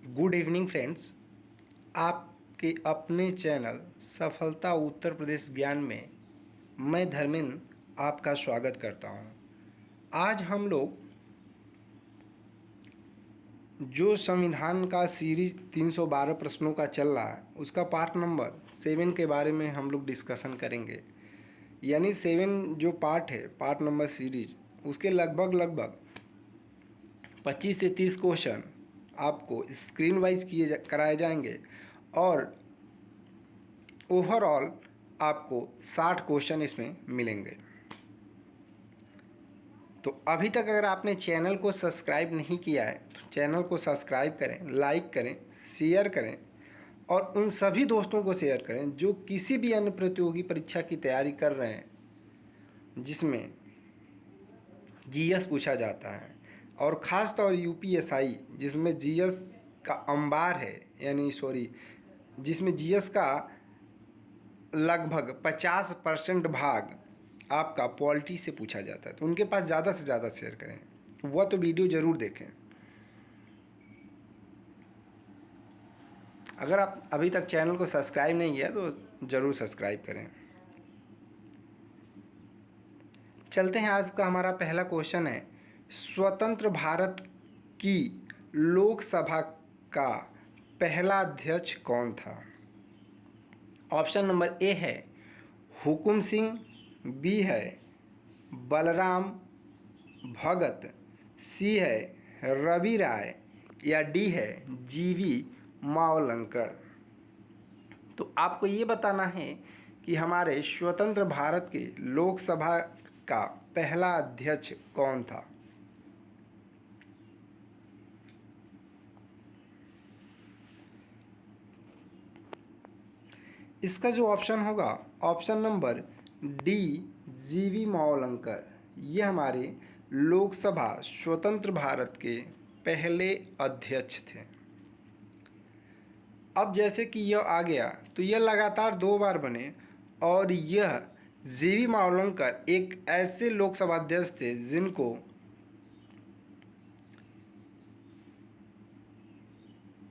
Good evening friends. आपके अपने channel सफलता उत्तर प्रदेश ज्ञान में मैं धर्मेंद्र आपका स्वागत करता हूं। आज हम लोग जो संविधान का सीरीज 312 प्रश्नों का चल रहा है उसका पार्ट नंबर 7 के बारे में हम लोग डिस्कशन करेंगे। यानी 7 जो पार्ट है, पार्ट नंबर सीरीज, उसके लगभग 25 से 30 क्वेश्चन आपको स्क्रीन वाइज कराए जाएंगे और ओवरऑल आपको 60 क्वेश्चन इसमें मिलेंगे। तो अभी तक अगर आपने चैनल को सब्सक्राइब नहीं किया है तो चैनल को सब्सक्राइब करें, लाइक करें, शेयर करें और उन सभी दोस्तों को शेयर करें जो किसी भी अन्य प्रतियोगी परीक्षा की तैयारी कर रहे हैं जिसमें जीएस पूछा जाता है और ख़ास तौर यूपीएसआई जिसमें जीएस का अंबार है, जिसमें जीएस का लगभग 50% भाग आपका पॉलिटी से पूछा जाता है। तो उनके पास ज़्यादा से ज़्यादा शेयर करें, वह तो वीडियो ज़रूर देखें। अगर आप अभी तक चैनल को सब्सक्राइब नहीं किया तो ज़रूर सब्सक्राइब करें। चलते हैं, आज का हमारा पहला क्वेश्चन है, स्वतंत्र भारत की लोकसभा का पहला अध्यक्ष कौन था? ऑप्शन नंबर ए है हुकुम सिंह, बी है बलराम भगत, सी है रवि राय या डी है जीवी मावलंकर। तो आपको ये बताना है कि हमारे स्वतंत्र भारत के लोकसभा का पहला अध्यक्ष कौन था। इसका जो ऑप्शन होगा, ऑप्शन नंबर डी जीवी मावलंकर, ये हमारे लोकसभा स्वतंत्र भारत के पहले अध्यक्ष थे। अब जैसे कि यह आ गया तो यह लगातार 2 बार बने और यह जीवी मावलंकर एक ऐसे लोकसभा अध्यक्ष थे जिनको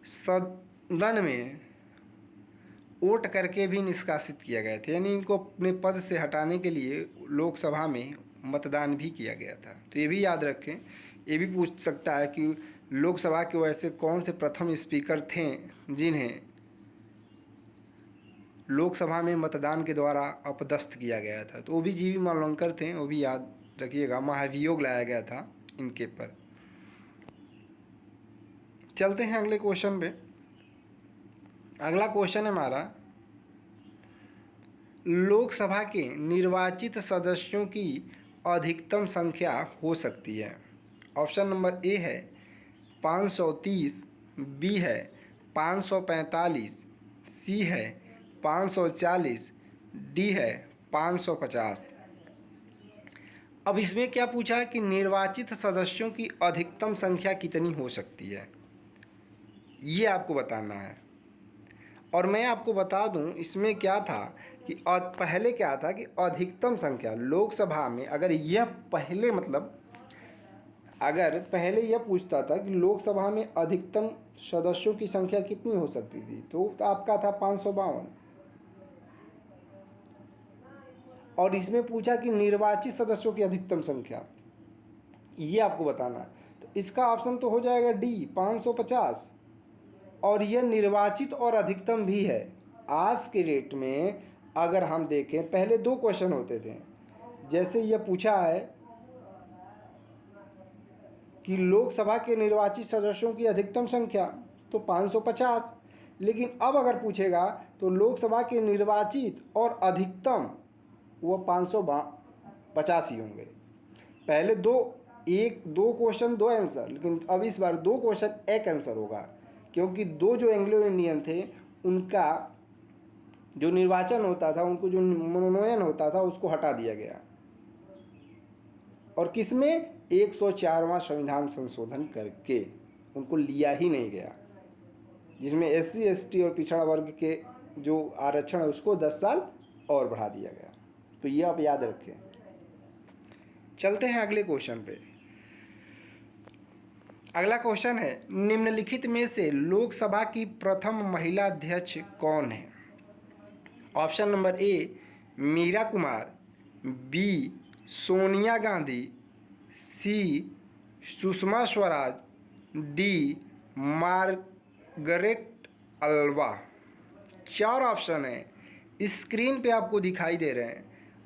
सदन में वोट करके भी निष्कासित किया गया था, यानी इनको अपने पद से हटाने के लिए लोकसभा में मतदान भी किया गया था। तो ये भी याद रखें। ये भी पूछ सकता है कि लोकसभा के वैसे कौन से प्रथम स्पीकर थे जिन्हें लोकसभा में मतदान के द्वारा अपदस्थ किया गया था। तो वो भी जीवी मावलंकर थे, वो भी याद रखिएगा। महाभियोग लाया गया था इनके पर। चलते हैं अगले क्वेश्चन पे। अगला क्वेश्चन है हमारा, लोकसभा के निर्वाचित सदस्यों की अधिकतम संख्या हो सकती है। ऑप्शन नंबर ए है 530, बी है 545, सी है 540, डी है 550। अब इसमें क्या पूछा कि निर्वाचित सदस्यों की अधिकतम संख्या कितनी हो सकती है, ये आपको बताना है। और मैं आपको बता दूं इसमें क्या था कि पहले क्या था कि अधिकतम संख्या लोकसभा में, अगर पहले यह पूछता था कि लोकसभा में अधिकतम सदस्यों की संख्या कितनी हो सकती थी, तो आपका था 552। और इसमें पूछा कि निर्वाचित सदस्यों की अधिकतम संख्या, ये आपको बताना है। तो इसका ऑप्शन तो हो जाएगा डी 550। और यह निर्वाचित और अधिकतम भी है। आज के डेट में अगर हम देखें, पहले 2 क्वेश्चन होते थे। जैसे यह पूछा है कि लोकसभा के निर्वाचित सदस्यों की अधिकतम संख्या, तो 550। लेकिन अब अगर पूछेगा तो लोकसभा के निर्वाचित और अधिकतम वो 550 ही होंगे। पहले 2 क्वेश्चन 2 आंसर, लेकिन अब इस बार 2 क्वेश्चन 1 आंसर होगा, क्योंकि 2 जो एंग्लो इंडियन थे उनका जो निर्वाचन होता था, उनको जो मनोनयन होता था उसको हटा दिया गया। और किसमें 104वां संविधान संशोधन करके उनको लिया ही नहीं गया, जिसमें SC ST और पिछड़ा वर्ग के जो आरक्षण है उसको 10 साल और बढ़ा दिया गया। तो ये आप याद रखें। चलते हैं अगले क्वेश्चन पे। अगला क्वेश्चन है, निम्नलिखित में से लोकसभा की प्रथम महिला अध्यक्ष कौन है? Option number A Meera Kumar, B Sonia Gandhi, C Sushma Swaraj, D Margaret Alva. चार ऑप्शन है स्क्रीन पे आपको दिखाई दे रहे हैं।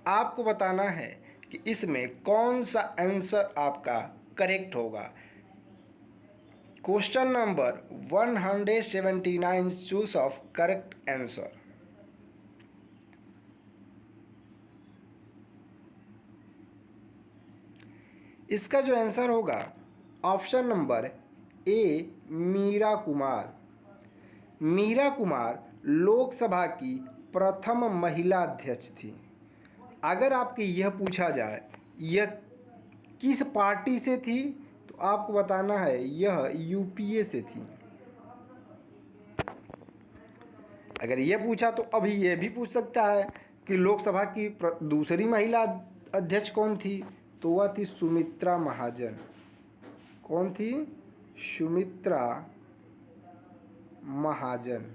आपको बताना है कि इसमें कौन सा आंसर आपका करेक्ट होगा। Question number 179 choose of correct answer. इसका जो आंसर होगा option number A Meera Kumar. Meera Kumar Lok Sabha की प्रथम महिला अध्यक्ष थी। अगर आपके यह पूछा जाए यह किस पार्टी से थी, तो आपको बताना है यह यूपीए से थी। अगर यह पूछा तो अभी यह भी पूछ सकता है कि लोकसभा की दूसरी महिला अध्यक्ष कौन थी, तो वह थी सुमित्रा महाजन। कौन थी? सुमित्रा महाजन।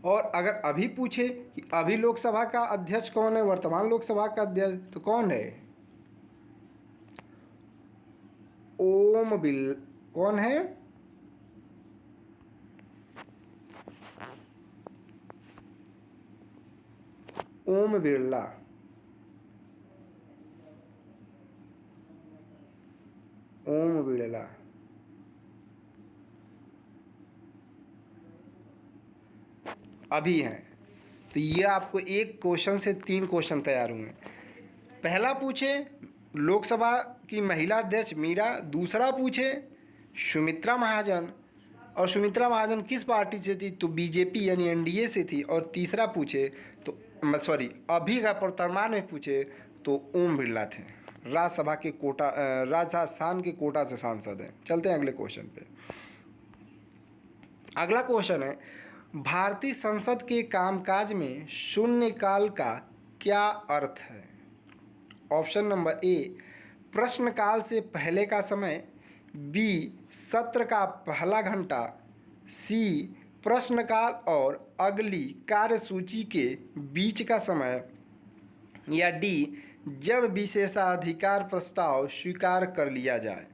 और अगर अभी पूछे कि अभी लोकसभा का अध्यक्ष कौन है, वर्तमान लोकसभा का अध्यक्ष, तो कौन है? कौन है? ओम बिरला। ओम बिरला। अभी हैं। तो ये आपको एक क्वेश्चन से 3 क्वेश्चन तैयार हुए। पहला पूछे लोकसभा की महिला अध्यक्ष मीरा, दूसरा पूछे सुमित्रा महाजन, और सुमित्रा महाजन किस पार्टी से थी, तो बीजेपी यानी एनडीए से थी। और तीसरा पूछे तो सॉरी अभी का वर्तमान में पूछे तो ओम बिरला थे, राज्यसभा के कोटा राजस्थान के कोटा से सांसद हैं। चलते हैं अगले क्वेश्चन पे। अगला क्वेश्चन है, भारतीय संसद के कामकाज में शून्यकाल का क्या अर्थ है? ऑप्शन नंबर ए प्रश्नकाल से पहले का समय, बी सत्र का पहला घंटा, सी प्रश्नकाल और अगली कार्यसूची के बीच का समय, या डी जब विशेषाधिकार प्रस्ताव स्वीकार कर लिया जाए।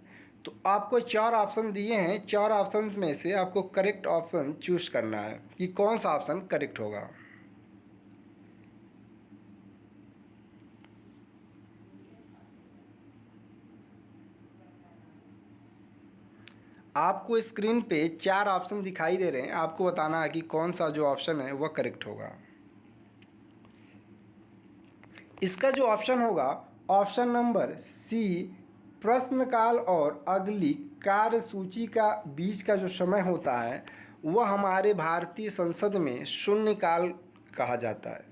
तो आपको 4 ऑप्शन दिए हैं। 4 ऑप्शन में से आपको करेक्ट ऑप्शन चूज करना है कि कौन सा ऑप्शन करेक्ट होगा। आपको स्क्रीन पे 4 ऑप्शन दिखाई दे रहे हैं। आपको बताना है कि कौन सा जो ऑप्शन है वह करेक्ट होगा। इसका जो ऑप्शन होगा ऑप्शन नंबर सी प्रश्नकाल और अगली कार्यसूची का बीच का जो समय होता है वह हमारे भारतीय संसद में शून्यकाल कहा जाता है।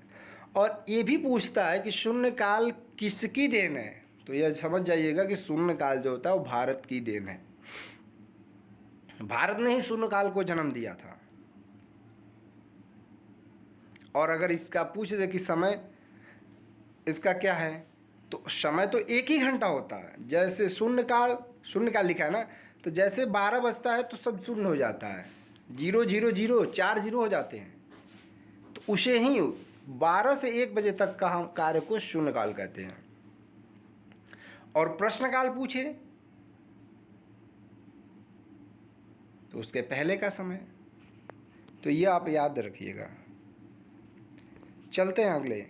और ये भी पूछता है कि शून्यकाल किसकी देन है, तो यह समझ जाइएगा कि शून्यकाल जो होता है वो भारत की देन है। भारत ने ही शून्यकाल को जन्म दिया था। और अगर इसका पूछ दे कि समय इसका क्या है, तो समय तो एक ही घंटा होता है। जैसे शून्यकाल लिखा है ना, तो जैसे 12 बजता है तो सब शून्य हो जाता है, 0 0 0 4 0 हो जाते हैं। तो उसे ही 12 से 1 बजे तक का हम कार्य को शून्यकाल कहते हैं। और प्रश्नकाल पूछे तो उसके पहले का समय। तो ये आप याद रखिएगा। चलते हैं अगले।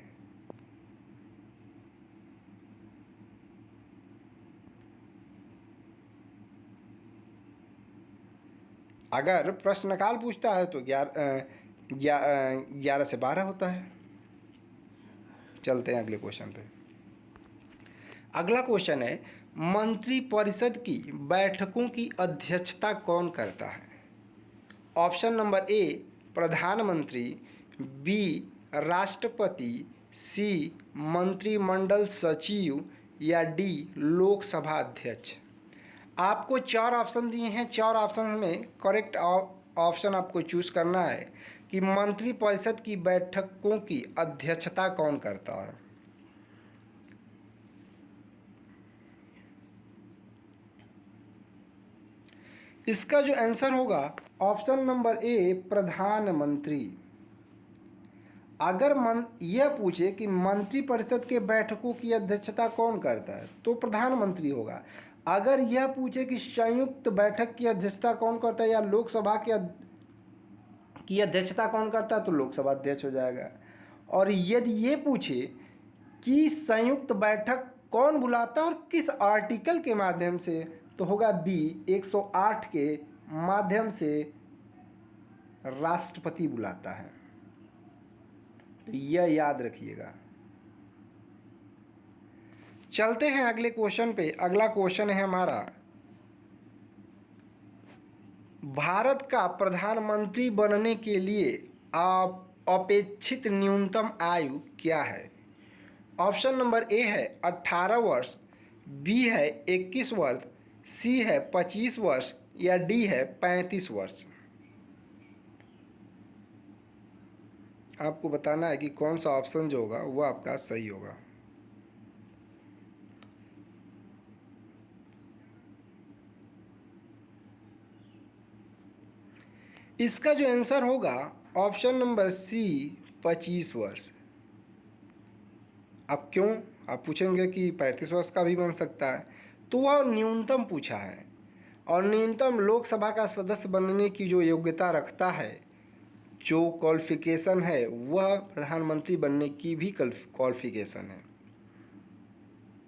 अगर प्रश्नकाल पूछता है तो 11 से 12 होता है। चलते हैं अगले क्वेश्चन पे। अगला क्वेश्चन है, मंत्रिपरिषद की बैठकों की अध्यक्षता कौन करता है? ऑप्शन नंबर ए प्रधानमंत्री, बी राष्ट्रपति, सी मंत्रिमंडल सचिव, या डी लोकसभा अध्यक्ष। आपको 4 ऑप्शन दिए हैं। 4 ऑप्शन में करेक्ट ऑप्शन आपको चूज़ करना है कि मंत्रिपरिषद की बैठकों की अध्यक्षता कौन करता है? इसका जो आंसर होगा ऑप्शन नंबर ए, प्रधानमंत्री। अगर यह पूछे कि मंत्रिपरिषद के बैठकों की अध्यक्षता कौन करता है तो प्रधानमंत्री होगा। अगर यह पूछे कि संयुक्त बैठक की अध्यक्षता कौन करता है या लोकसभा की अध्यक्षता कौन करता है तो लोकसभा अध्यक्ष हो जाएगा। और यदि ये पूछे कि संयुक्त बैठक कौन बुलाता है और किस आर्टिकल के माध्यम से तो होगा बी, 108 के माध्यम से राष्ट्रपति बुलाता है। तो यह याद रखिएगा। चलते हैं अगले क्वेश्चन पे। अगला क्वेश्चन है हमारा, भारत का प्रधानमंत्री बनने के लिए अपेक्षित न्यूनतम आयु क्या है? ऑप्शन नंबर ए है 18 वर्ष, बी है 21 वर्ष, सी है 25 वर्ष या डी है 35 वर्ष। आपको बताना है कि कौन सा ऑप्शन जो होगा वो आपका सही होगा। इसका जो आंसर होगा ऑप्शन नंबर सी, 25 वर्ष। अब क्यों आप पूछेंगे कि 35 वर्ष का भी बन सकता है, तो वह न्यूनतम पूछा है और न्यूनतम लोकसभा का सदस्य बनने की जो योग्यता रखता है, जो क्वालिफिकेशन है, वह प्रधानमंत्री बनने की भी क्वालिफिकेशन है।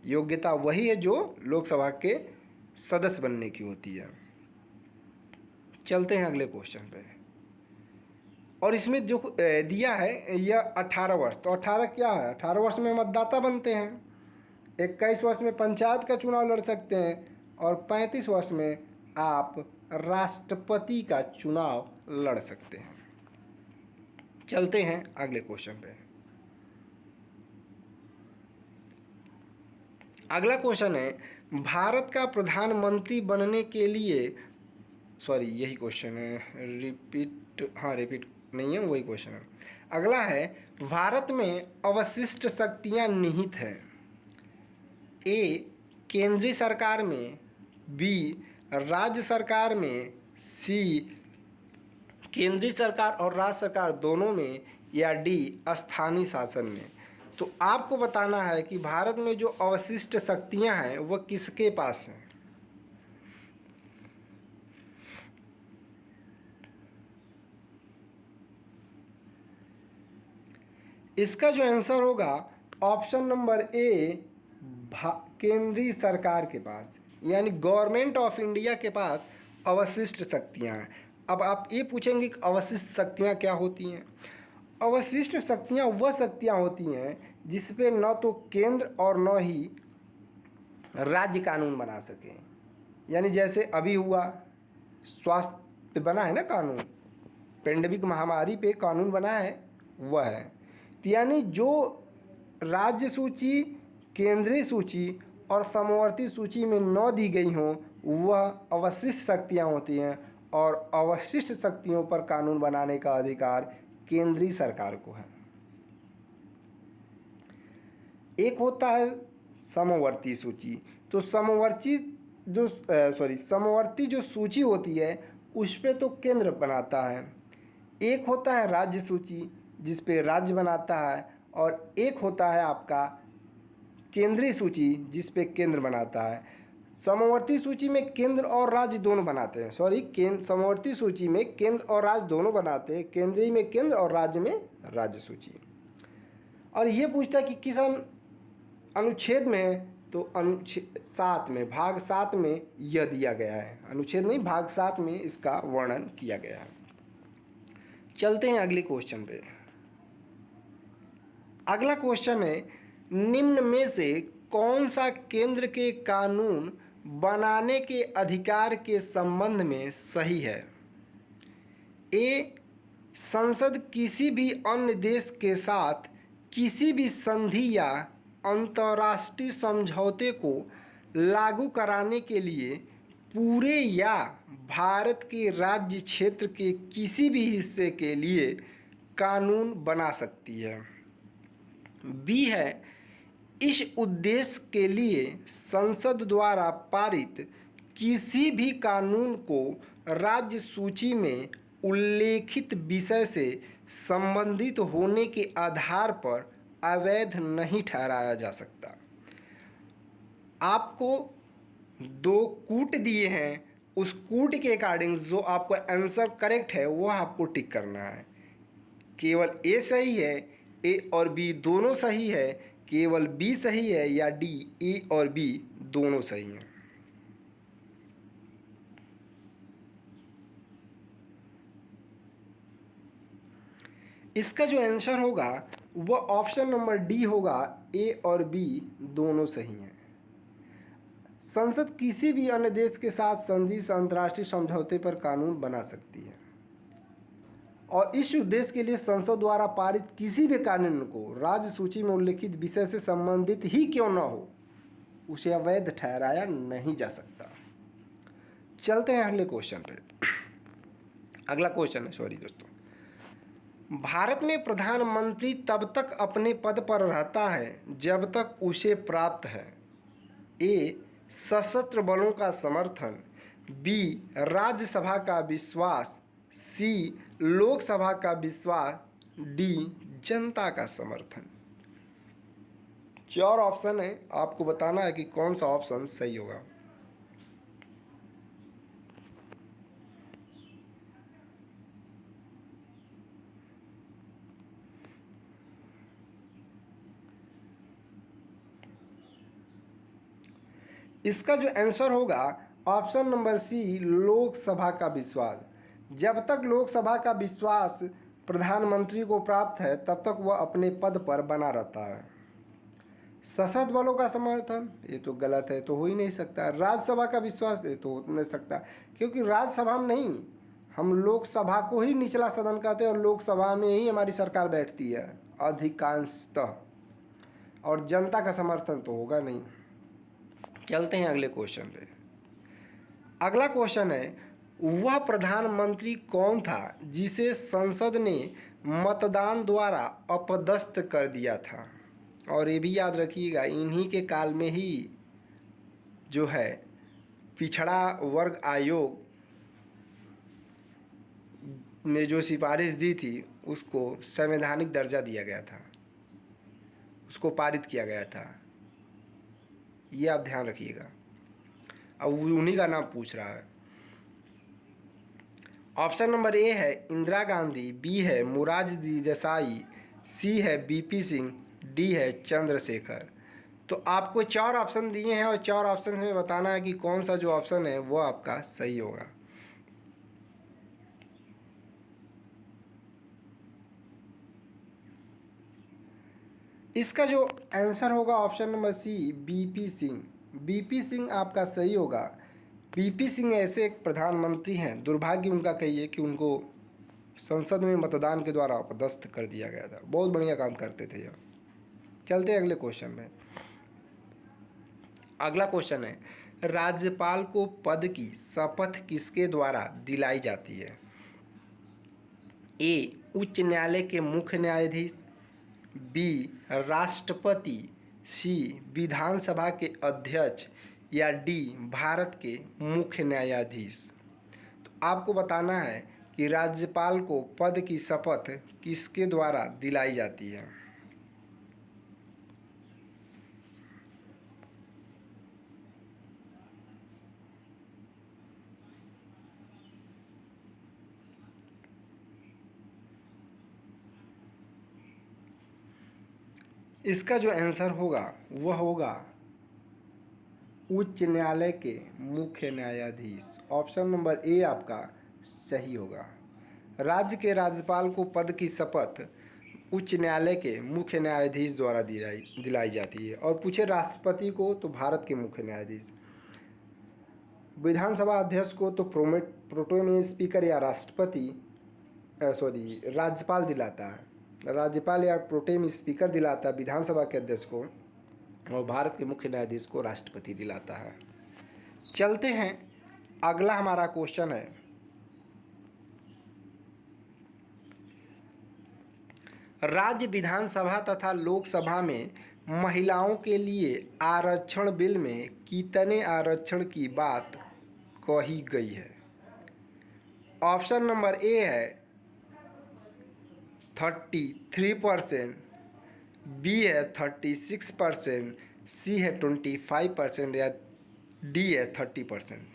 योग्यता वही है जो लोकसभा के सदस्य बनने की होती है। चलते हैं अगले क्वेश्चन पे। और इसमें जो दिया है यह 18 वर्ष, तो 18 क्या है? 18 वर्ष में मतदाता बनते हैं, 21 वर्ष में पंचायत का चुनाव लड़ सकते हैं और 35 वर्ष में आप राष्ट्रपति का चुनाव लड़ सकते हैं। चलते हैं अगले क्वेश्चन पे। अगला क्वेश्चन है, भारत का प्रधानमंत्री बनने के लिए, सॉरी यही क्वेश्चन है, रिपीट नहीं है, वही क्वेश्चन है। अगला है, भारत में अवशिष्ट शक्तियां निहित हैं। ए, केंद्रीय सरकार में, बी, राज्य सरकार में, सी, केंद्रीय सरकार और राज्य सरकार दोनों में, या डी, स्थानीय शासन में। तो आपको बताना है कि भारत में जो अवशिष्ट शक्तियां हैं वह किसके पास हैं। इसका जो आंसर होगा ऑप्शन नंबर ए, केंद्रीय सरकार के पास, यानी गवर्नमेंट ऑफ इंडिया के पास अवशिष्ट शक्तियां हैं। अब आप ये पूछेंगे कि अवशिष्ट शक्तियां क्या होती हैं? अवशिष्ट शक्तियां वह शक्तियां होती हैं जिस पे न तो केंद्र और न ही राज्य कानून बना सकें। यानी जैसे अभी हुआ स्वास्थ्य बना है ना कानून, पेंडेमिक महामारी पे कानून बना है वह है। यानी जो राज्य सूची, केंद्रीय सूची और समवर्ती सूची में न दी गई हों वह अवशिष्ट शक्तियां होती हैं और अवशिष्ट शक्तियों पर कानून बनाने का अधिकार केंद्रीय सरकार को है। एक होता है समवर्ती सूची, तो समवर्ती जो सूची होती है उस पे तो केंद्र बनाता है। एक होता है राज्य सूची जिस पे राज्य बनाता है और एक होता है आपका केंद्रीय सूची जिस पे केंद्र बनाता है। समवर्ती सूची में केंद्र और राज्य दोनों बनाते हैं, समवर्ती सूची में केंद्र और राज्य दोनों बनाते हैं, केंद्रीय में केंद्र और राज्य में राज्य सूची। और ये पूछता है कि किस अनुच्छेद में है, तो अनुच्छेद 7 में, भाग 7 में यह दिया गया है। अनुच्छेद नहीं, भाग 7 में इसका वर्णन किया गया है। चलते हैं अगले क्वेश्चन पे। अगला क्वेश्चन है, निम्न में से कौन सा केंद्र के कानून बनाने के अधिकार के संबंध में सही है? ए, संसद किसी भी अन्य देश के साथ किसी भी संधि या अंतर्राष्ट्रीय समझौते को लागू कराने के लिए पूरे या भारत के राज्य क्षेत्र के किसी भी हिस्से के लिए कानून बना सकती है। बी है, इस उद्देश्य के लिए संसद द्वारा पारित किसी भी कानून को राज्य सूची में उल्लेखित विषय से संबंधित होने के आधार पर अवैध नहीं ठहराया जा सकता। आपको दो कूट दिए हैं, उस कूट के अकॉर्डिंग जो आपका आंसर करेक्ट है वो आपको टिक करना है। केवल ए सही है, ए और बी दोनों सही है, केवल बी सही है, या डी ए और बी दोनों सही हैं। इसका जो आंसर होगा वह ऑप्शन नंबर डी होगा, ए और बी दोनों सही हैं। संसद किसी भी अन्य देश के साथ संधि से अंतर्राष्ट्रीय समझौते पर कानून बना सकती है और इस उद्देश्य के लिए संसद द्वारा पारित किसी भी कानून को राज्य सूची में उल्लिखित विषय से संबंधित ही क्यों न हो उसे अवैध ठहराया नहीं जा सकता। चलते हैं अगले क्वेश्चन पे। अगला क्वेश्चन है, सॉरी दोस्तों, भारत में प्रधानमंत्री तब तक अपने पद पर रहता है जब तक उसे प्राप्त है ए, सशस्त्र बलों का समर्थन, बी, राज्यसभा का विश्वास, सी, लोकसभा का विश्वास, डी, जनता का समर्थन। 4 ऑप्शन है, आपको बताना है कि कौन सा ऑप्शन सही होगा। इसका जो आंसर होगा ऑप्शन नंबर सी, लोकसभा का विश्वास। जब तक लोकसभा का विश्वास प्रधानमंत्री को प्राप्त है तब तक वह अपने पद पर बना रहता है। सशस्त्र बलों का समर्थन, ये तो गलत है, तो हो ही नहीं सकता। राज्यसभा का विश्वास, ये तो हो नहीं सकता, क्योंकि राज्यसभा में नहीं, हम लोकसभा को ही निचला सदन कहते हैं और लोकसभा में ही हमारी सरकार बैठती है अधिकांशतः, और जनता का समर्थन तो होगा नहीं। चलते हैं अगले क्वेश्चन पे। अगला क्वेश्चन है, वह प्रधानमंत्री कौन था जिसे संसद ने मतदान द्वारा अपदस्थ कर दिया था? और ये भी याद रखिएगा, इन्हीं के काल में ही जो है पिछड़ा वर्ग आयोग ने जो सिफारिश दी थी उसको संवैधानिक दर्जा दिया गया था, उसको पारित किया गया था। ये आप ध्यान रखिएगा। अब उन्हीं का नाम पूछ रहा है। ऑप्शन नंबर ए है इंदिरा गांधी, बी है मोरारजी देसाई, सी है बीपी सिंह, डी है चंद्रशेखर। तो आपको 4 ऑप्शन दिए हैं और 4 ऑप्शन में बताना है कि कौन सा जो ऑप्शन है वो आपका सही होगा। इसका जो आंसर होगा option number C, BP Singh. BP Singh आपका सही होगा। बीपी सिंह ऐसे एक प्रधानमंत्री हैं, दुर्भाग्य उनका कहिए कि उनको संसद में मतदान के द्वारा अपदस्थ कर दिया गया था। बहुत बढ़िया काम करते थे यह। चलते हैं अगले क्वेश्चन में। अगला क्वेश्चन है, राज्यपाल को पद की शपथ किसके द्वारा दिलाई जाती है? ए, उच्च न्यायालय के मुख्य न्यायाधीश, बी, राष्ट्रपति, सी, विधानसभा के अध्यक्ष, या डी, भारत के मुख्य न्यायाधीश। तो आपको बताना है कि राज्यपाल को पद की शपथ किसके द्वारा दिलाई जाती है। इसका जो आंसर होगा वह होगा उच्च न्यायालय के मुख्य न्यायाधीश। ऑप्शन नंबर ए आपका सही होगा। राज्य के राज्यपाल को पद की शपथ उच्च न्यायालय के मुख्य न्यायाधीश द्वारा दिलाई जाती है। और पूछे राष्ट्रपति को तो भारत के मुख्य न्यायाधीश, विधानसभा अध्यक्ष को तो प्रोटेम स्पीकर या राज्यपाल दिलाता है, राज्यपाल या प्रोटेम स्पीकर दिलाता है विधानसभा के अध्यक्ष को, और भारत के मुख्य न्यायाधीश को राष्ट्रपति दिलाता है। चलते हैं, अगला हमारा क्वेश्चन है, राज्य विधानसभा तथा लोकसभा में महिलाओं के लिए आरक्षण बिल में कितने आरक्षण की बात कही गई है? ऑप्शन नंबर ए है 33%, बी है 36%, सी है 25% या डी है 30%।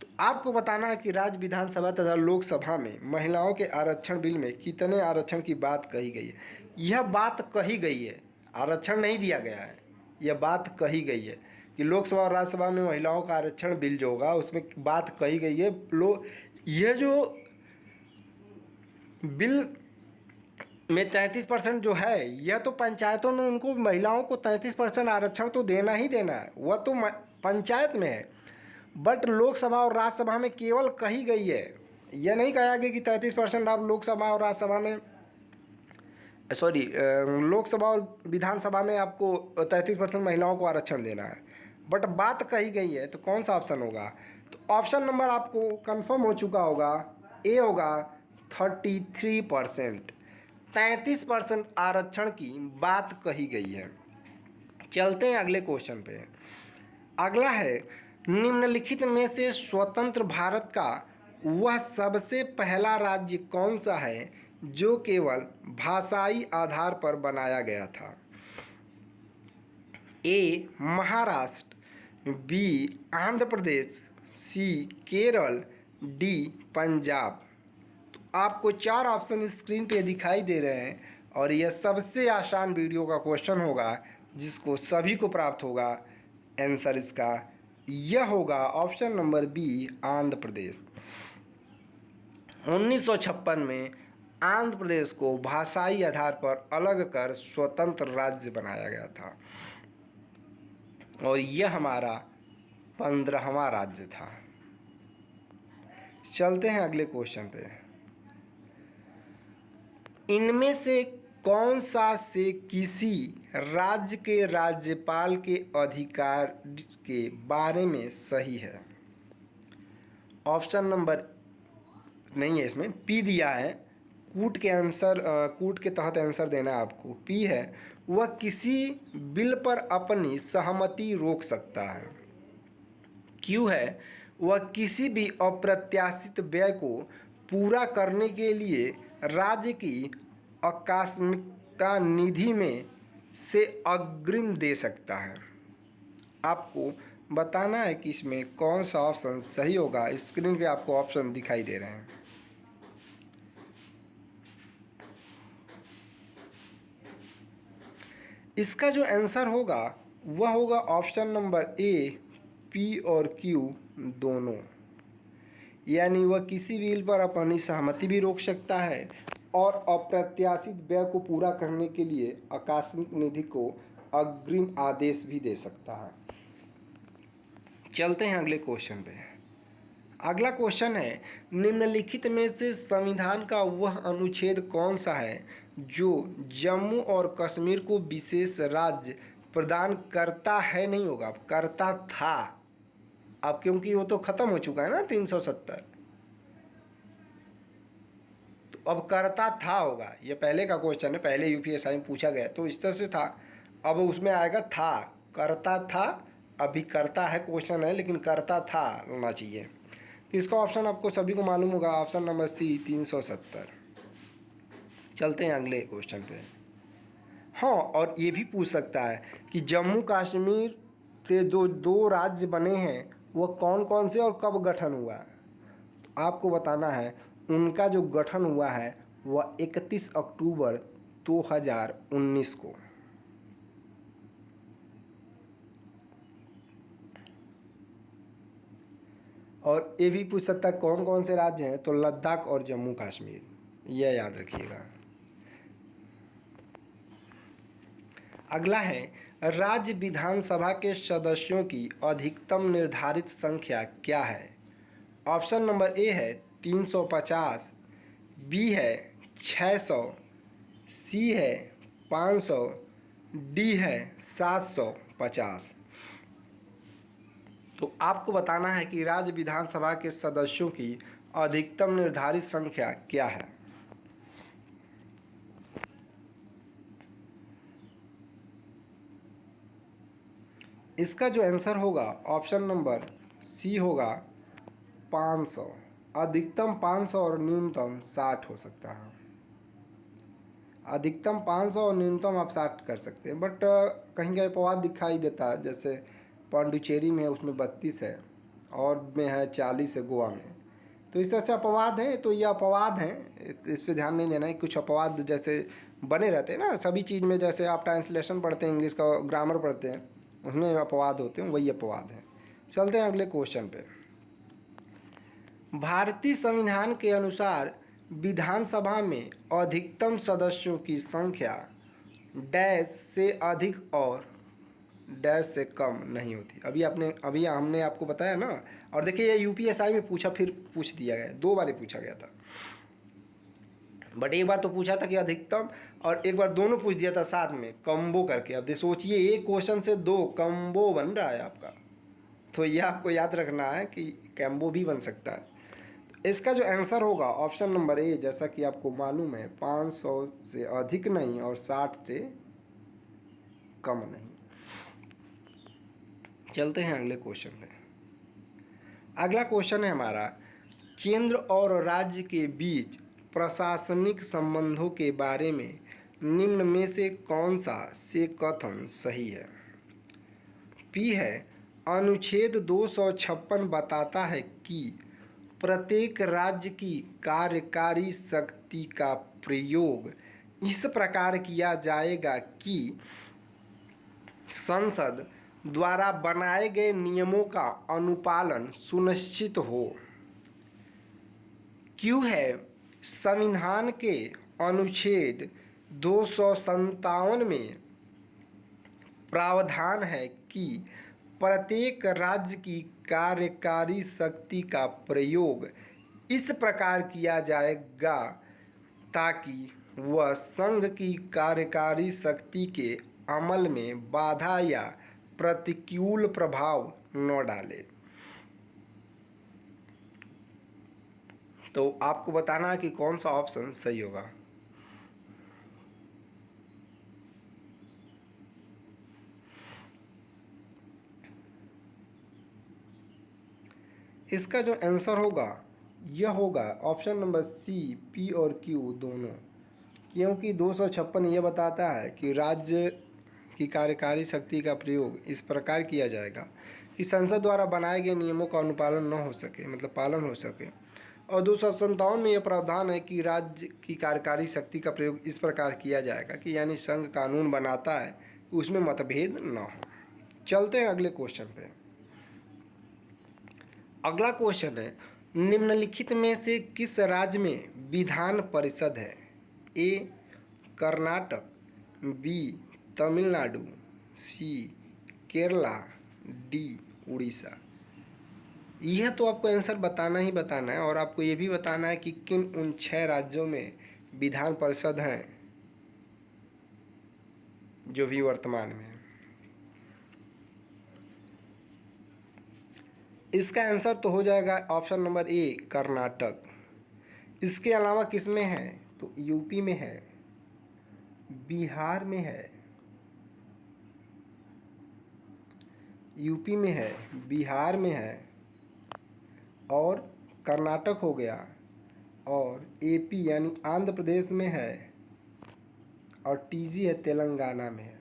तो आपको बताना है कि राज्य विधानसभा तथा लोकसभा में महिलाओं के आरक्षण बिल में कितने आरक्षण की बात कही गई है। यह बात कही गई है, आरक्षण नहीं दिया गया है, यह बात कही गई है कि लोकसभा और राज्यसभा में महिलाओं का आरक्षण बिल जो होगा उसमें बात कही गई है। यह जो बिल में 33% जो है, यह तो पंचायतों में उनको महिलाओं को 33% आरक्षण तो देना ही देना है, वह तो पंचायत में है। बट लोकसभा और राज्यसभा में केवल कही गई है, यह नहीं कहा गया कि 33% आप लोकसभा और राज्यसभा में लोकसभा और विधानसभा में आपको 33% महिलाओं को आरक्षण देना है, बट बात कही गई है। तो कौन सा ऑप्शन होगा? तो ऑप्शन नंबर आपको कंफर्म हो चुका होगा, ए होगा 33%। 33% आरक्षण की बात कही गई है। चलते हैं अगले क्वेश्चन पे। अगला है, निम्नलिखित में से स्वतंत्र भारत का वह सबसे पहला राज्य कौन सा है जो केवल भाषाई आधार पर बनाया गया था? ए महाराष्ट्र, बी आंध्र प्रदेश, सी केरल, डी पंजाब। तो आपको 4 ऑप्शन स्क्रीन पे दिखाई दे रहे हैं और यह सबसे आसान वीडियो का क्वेश्चन होगा जिसको सभी को प्राप्त होगा। आंसर इसका यह होगा option number B Andhra Pradesh. 1956 में आंध्र प्रदेश को भाषाई आधार पर अलग कर स्वतंत्र राज्य बनाया गया था और यह हमारा 15वां राज्य था। चलते हैं अगले क्वेश्चन पे। इनमें से कौन सा से किसी राज्य के राज्यपाल के अधिकार के बारे में सही है? ऑप्शन नंबर नहीं है, इसमें पी दिया है, कूट के तहत आंसर देना है आपको। पी है, वह किसी बिल पर अपनी सहमति रोक सकता है। क्यू है, वह किसी भी अप्रत्याशित व्यय को पूरा करने के लिए राज्य की आकस्मिकता निधि में से अग्रिम दे सकता है। आपको बताना है कि इसमें कौन सा ऑप्शन सही होगा। स्क्रीन पे आपको ऑप्शन दिखाई दे रहे हैं। इसका जो आंसर होगा वह होगा ऑप्शन नंबर ए, पी और क्यू दोनों। यानी वह किसी बिल पर अपनी सहमति भी रोक सकता है और अप्रत्याशित व्यय को पूरा करने के लिए आकस्मिक निधि को अग्रिम आदेश भी दे सकता है। चलते हैं अगले क्वेश्चन पे। अगला क्वेश्चन है, निम्नलिखित में से संविधान का वह अनुच्छेद कौन सा है जो जम्मू और कश्मीर को विशेष राज्य प्रदान करता है, नहीं होगा, करता था अब, क्योंकि वो तो ख़त्म हो चुका है ना 370, तो अब करता था होगा। ये पहले का क्वेश्चन है, पहले यूपीएससी में पूछा गया तो इस तरह से था, अब उसमें आएगा था, करता था, अभी करता है क्वेश्चन है लेकिन करता था होना चाहिए। तो इसका ऑप्शन आपको सभी को मालूम होगा, ऑप्शन नंबर सी 370। चलते हैं अगले क्वेश्चन पे। हाँ, और ये भी पूछ सकता है कि जम्मू कश्मीर से जो 2 राज्य बने हैं वो कौन कौन से और कब गठन हुआ। तो आपको बताना है उनका जो गठन हुआ है वह 31 अक्टूबर 2019 को। और ये भी पूछ सकता है कौन कौन से राज्य हैं, तो लद्दाख और जम्मू कश्मीर, यह याद रखिएगा। अगला है, राज्य विधानसभा के सदस्यों की अधिकतम निर्धारित संख्या क्या है? ऑप्शन नंबर ए है 350, बी है 600, सी है 500, डी है 750। तो आपको बताना है कि राज्य विधानसभा के सदस्यों की अधिकतम निर्धारित संख्या क्या है। इसका जो आंसर होगा ऑप्शन नंबर सी होगा 500। अधिकतम 500 और न्यूनतम 60 हो सकता है। अधिकतम 500 और न्यूनतम आप 60 कर सकते हैं, बट कहीं कहीं अपवाद दिखाई देता है, जैसे पांडुचेरी में है उसमें 32 है, और में है 40 है गोवा में। तो इस तरह से अपवाद हैं, तो ये अपवाद हैं, इस पे ध्यान नहीं देना है। कुछ अपवाद जैसे बने रहते हैं ना सभी चीज़ में, जैसे आप ट्रांसलेशन पढ़ते हैं, इंग्लिश का ग्रामर पढ़ते हैं, उसमें अपवाद होते हैं, वही अपवाद हैं। चलते हैं अगले क्वेश्चन पे। भारतीय संविधान के अनुसार विधानसभा में अधिकतम सदस्यों की संख्या डैश से अधिक और डैश से कम नहीं होती। अभी हमने आपको बताया ना। और देखिए ये यूपीएसआई में फिर पूछ दिया गया, 2 बार पूछा गया था, बट एक बार तो पूछा था कि अधिकतम, और एक बार दोनों पूछ दिया था साथ में कम्बो करके। अब सोचिए एक क्वेश्चन से 2 कम्बो बन रहा है आपका, तो यह आपको याद रखना है कि कम्बो भी बन सकता है। इसका जो आंसर होगा ऑप्शन नंबर ए, जैसा कि आपको मालूम है 500 से अधिक नहीं और 60 से कम नहीं। चलते हैं अगले क्वेश्चन पे। अगला क्वेश्चन है हमारा, केंद्र और राज्य के बीच प्रशासनिक संबंधों के बारे में निम्न में से कौन सा से कथन सही है। पी है, अनुच्छेद 256 बताता है कि प्रत्येक राज्य की कार्यकारी शक्ति का प्रयोग इस प्रकार किया जाएगा कि संसद द्वारा बनाए गए नियमों का अनुपालन सुनिश्चित हो। क्यों है, संविधान के अनुच्छेद 257 में प्रावधान है कि प्रत्येक राज्य की कार्यकारी शक्ति का प्रयोग इस प्रकार किया जाएगा ताकि वह संघ की कार्यकारी शक्ति के अमल में बाधा या प्रतिकूल प्रभाव न डाले। तो आपको बताना है कि कौन सा ऑप्शन सही होगा। इसका जो आंसर होगा यह होगा ऑप्शन नंबर सी, पी और क्यू दोनों। क्योंकि 256 ये बताता है कि राज्य की कार्यकारी शक्ति का प्रयोग इस प्रकार किया जाएगा कि संसद द्वारा बनाए गए नियमों का अनुपालन न हो सके, मतलब पालन हो सके। और 257 में यह प्रावधान है कि राज्य की कार्यकारी शक्ति का प्रयोग इस प्रकार किया जाएगा कि यानी संघ कानून बनाता है उसमें मतभेद न हो। चलते हैं अगले क्वेश्चन पे। अगला क्वेश्चन है, निम्नलिखित में से किस राज्य में विधान परिषद है। ए कर्नाटक, बी तमिलनाडु, सी केरला, डी उड़ीसा। यह तो आपको आंसर बताना ही बताना है, और आपको ये भी बताना है कि किन उन 6 राज्यों में विधान परिषद हैं जो भी वर्तमान में है। इसका आंसर तो हो जाएगा ऑप्शन नंबर ए कर्नाटक। इसके अलावा किस में है, तो यूपी में है, बिहार में है, यूपी में है, बिहार में है, और कर्नाटक हो गया, और एपी यानी आंध्र प्रदेश में है, और टीजी है तेलंगाना में है।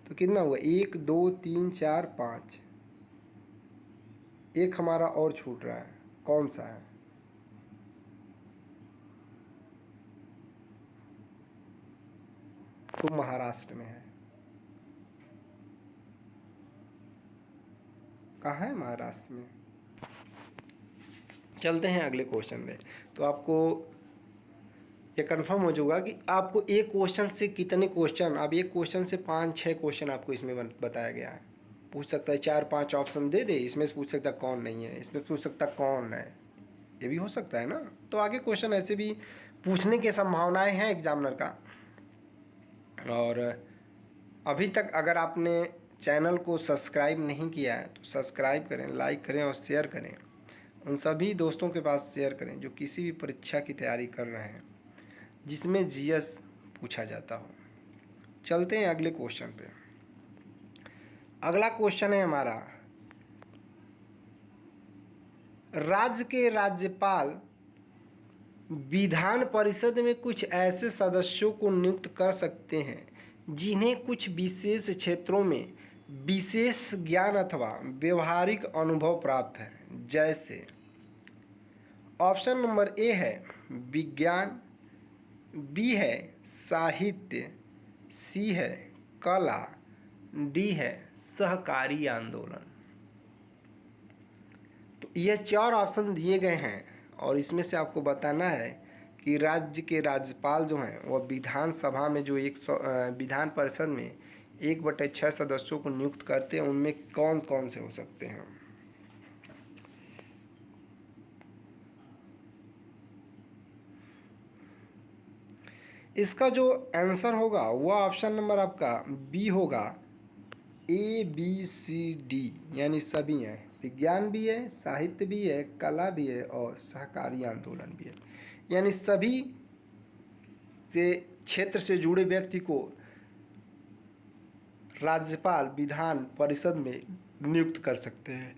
तो कितना हुआ, 1 2 3 4 5, एक हमारा और छूट रहा है, कौन सा है। तो महाराष्ट्र में है। कहाँ है महाराष्ट्र में। चलते हैं अगले क्वेश्चन में। तो आपको ये कंफर्म हो जाएगा कि आपको एक क्वेश्चन से कितने क्वेश्चन, अब एक क्वेश्चन से 5-6 क्वेश्चन आपको इसमें बताया गया है। पूछ सकता है 4-5 ऑप्शन दे दे, इसमें से पूछ सकता है कौन नहीं है, इसमें पूछ सकता कौन है, ये भी हो सकता है ना। तो आगे क्वेश्चन ऐसे भी पूछने की संभावनाएं हैं एग्जामिनर का। और अभी तक अगर आपने चैनल को सब्सक्राइब नहीं किया है तो सब्सक्राइब करें, लाइक करें और शेयर करें। उन सभी दोस्तों के पास शेयर करें जो किसी भी परीक्षा की तैयारी कर रहे हैं जिसमें जीएस पूछा जाता हो। चलते हैं अगले क्वेश्चन पे। अगला क्वेश्चन है हमारा, राज्य के राज्यपाल विधान परिषद में कुछ ऐसे सदस्यों को नियुक्त कर सकते हैं जिन्हें कुछ विशेष क्षेत्रों में विशेष ज्ञान अथवा व्यवहारिक अनुभव प्राप्त है। जैसे ऑप्शन नंबर ए है विज्ञान, बी है साहित्य, सी है कला, डी है सहकारी आंदोलन। तो ये 4 ऑप्शन दिए गए हैं और इसमें से आपको बताना है कि राज्य के राज्यपाल जो हैं वह विधानसभा में जो विधान परिषद में 1/6 सदस्यों को नियुक्त करते हैं उनमें कौन कौन से हो सकते हैं। इसका जो आंसर होगा वह ऑप्शन नंबर आपका बी होगा, ए बी सी डी, यानी सभी हैं। विज्ञान भी है, साहित्य भी है, कला भी है और सहकारी आंदोलन भी है। यानी सभी से क्षेत्र से जुड़े व्यक्ति को राज्यपाल विधान परिषद में नियुक्त कर सकते हैं।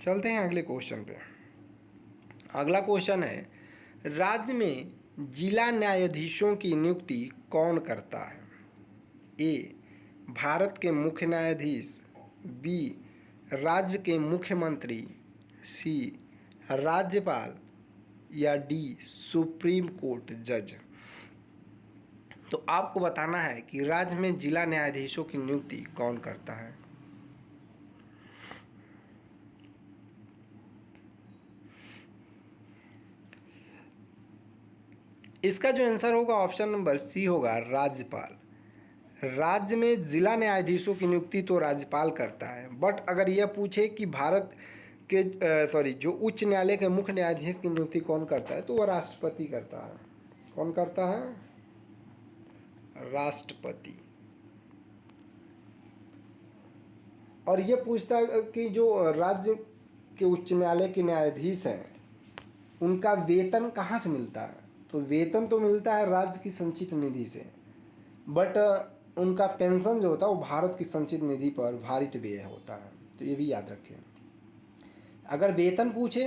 चलते हैं अगले क्वेश्चन पे। अगला क्वेश्चन है, राज्य में जिला न्यायाधीशों की नियुक्ति कौन करता है। ए भारत के मुख्य न्यायाधीश, बी राज्य के मुख्यमंत्री, सी राज्यपाल या डी सुप्रीम कोर्ट जज। तो आपको बताना है कि राज्य में जिला न्यायाधीशों की नियुक्ति कौन करता है। इसका जो आंसर होगा ऑप्शन नंबर सी होगा, राज्यपाल। राज्य में जिला न्यायाधीशों की नियुक्ति तो राज्यपाल करता है, बट अगर यह पूछे कि भारत के जो उच्च न्यायालय के मुख्य न्यायाधीश की नियुक्ति कौन करता है तो वह राष्ट्रपति करता है। कौन करता है? राष्ट्रपति। और यह पूछता है कि जो राज्य के उच्च न्यायालय के न्यायाधीश हैं उनका वेतन कहाँ से मिलता है। तो वेतन तो मिलता है राज्य की संचित निधि से, बट उनका पेंशन जो होता है वो भारत की संचित निधि पर भारित व्यय होता है। तो ये भी याद रखें। अगर वेतन पूछे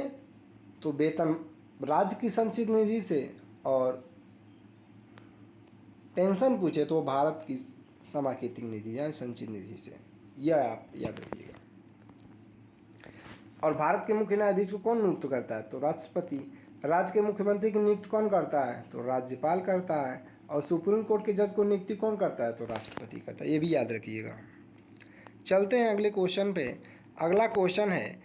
तो वेतन राज्य की संचित निधि से, और पेंशन पूछे तो भारत की समाकेतिक निधि या संचित निधि से। यह आप याद रखिएगा। और भारत के मुख्य न्यायाधीश को कौन नियुक्त करता है? तो राष्ट्रपति। राज्य के मुख्यमंत्री की नियुक्ति कौन करता है? तो राज्यपाल करता है। और सुप्रीम कोर्ट के जज को नियुक्ति कौन करता है? तो राष्ट्रपति करता है। ये भी याद रखिएगा। चलते हैं अगले क्वेश्चन पे। अगला क्वेश्चन है,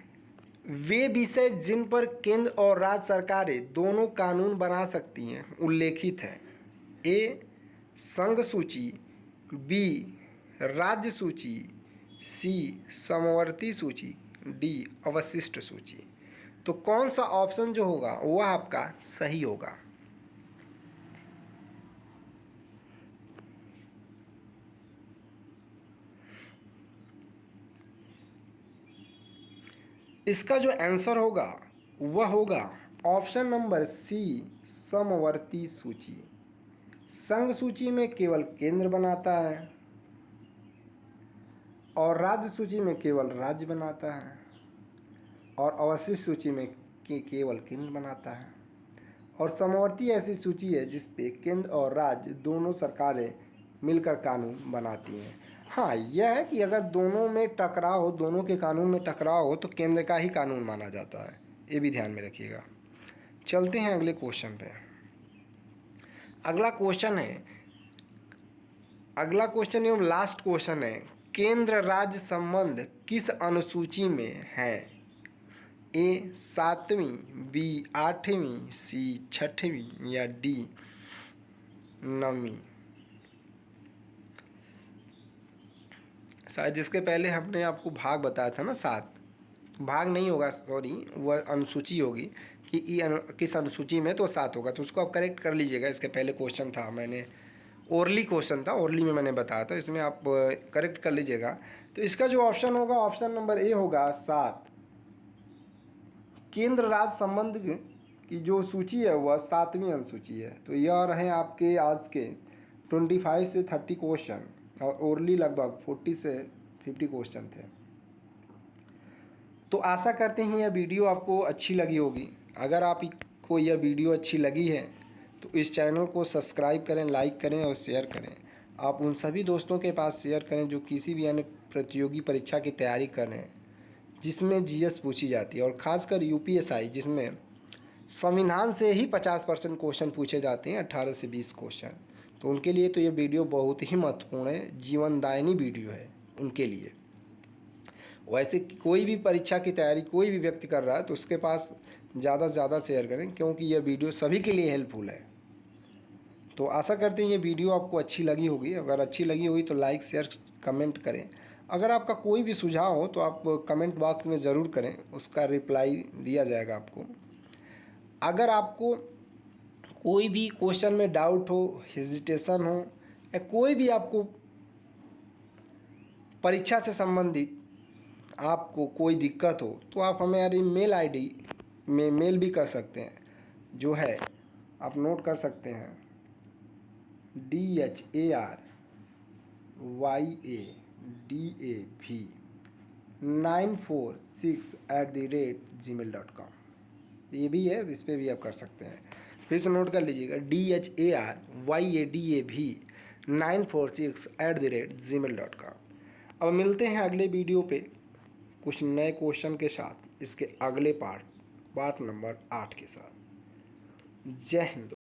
वे विषय जिन पर केंद्र और राज्य सरकारें दोनों कानून बना सकती हैं उल्लेखित हैं। ए संघ सूची, बी राज्य सूची, सी समवर्ती सूची, डी अवशिष्ट सूची। तो कौन सा ऑप्शन जो होगा वह आपका सही होगा? इसका जो आंसर होगा वह होगा ऑप्शन नंबर सी समवर्ती सूची। संघ सूची में केवल केंद्र बनाता है और राज्य सूची में केवल राज्य बनाता है, और अवशिष्ट सूची में केवल केंद्र बनाता है। और समवर्ती ऐसी सूची है जिस पे केंद्र और राज्य दोनों सरकारें मिलकर कानून बनाती हैं। हाँ, यह है कि अगर दोनों में टकराव हो, दोनों के कानून में टकराव हो तो केंद्र का ही कानून माना जाता है। ये भी ध्यान में रखिएगा। चलते हैं अगले क्वेश्चन पे। अगला क्वेश्चन एवं लास्ट क्वेश्चन है, केंद्र राज्य संबंध किस अनुसूची में है? ए 7वीं, बी 8वीं, सी 6वीं या डी 9वीं। शायद इसके पहले हमने आपको भाग बताया था ना, 7 भाग नहीं होगा, वह अनुसूची होगी कि किस अनुसूची में, तो 7 होगा। तो उसको आप करेक्ट कर लीजिएगा। इसके पहले क्वेश्चन था, मैंने ओरली क्वेश्चन था, ओरली में मैंने बताया था, इसमें आप करेक्ट कर लीजिएगा। तो इसका जो ऑप्शन होगा ऑप्शन नंबर ए होगा 7। केंद्र राज्य संबंध की जो सूची है वह 7वीं अनुसूची है। तो यह रहे आपके आज के 25 से 30 क्वेश्चन और ओरली लगभग 40 से 50 क्वेश्चन थे। तो आशा करते हैं यह वीडियो आपको अच्छी लगी होगी। अगर आपको यह वीडियो अच्छी लगी है तो इस चैनल को सब्सक्राइब करें, लाइक करें और शेयर करें। आप उन सभी दोस्तों के पास शेयर करें जो किसी भी अन्य प्रतियोगी परीक्षा की तैयारी कर रहे हैं जिसमें जीएस पूछी जाती है, और ख़ासकर यूपीएसआई जिसमें संविधान से ही 50% क्वेश्चन पूछे जाते हैं, 18 से 20 क्वेश्चन। तो उनके लिए तो ये वीडियो बहुत ही महत्वपूर्ण है, जीवनदायिनी वीडियो है उनके लिए। वैसे कोई भी परीक्षा की तैयारी कोई भी व्यक्ति कर रहा है तो उसके पास ज़्यादा से ज़्यादा शेयर करें, क्योंकि यह वीडियो सभी के लिए हेल्पफुल है। तो आशा करते हैं ये वीडियो आपको अच्छी लगी होगी। अगर अच्छी लगी होगी तो लाइक, शेयर, कमेंट करें। अगर आपका कोई भी सुझाव हो तो आप कमेंट बॉक्स में ज़रूर करें, उसका रिप्लाई दिया जाएगा आपको। अगर आपको कोई भी क्वेश्चन में डाउट हो, हेजिटेशन हो, या कोई भी आपको परीक्षा से संबंधित आपको कोई दिक्कत हो तो आप हमारी मेल आईडी में मेल भी कर सकते हैं, जो है आप नोट कर सकते हैं DHARYADAV946@gmail.com। ये भी है, इस पर भी आप कर सकते हैं। फिर से नोट कर लीजिएगा DHARYADAV946@gmail.com। अब मिलते हैं अगले वीडियो पे कुछ नए क्वेश्चन के साथ, इसके अगले पार्ट नंबर 8 के साथ। जय हिंद।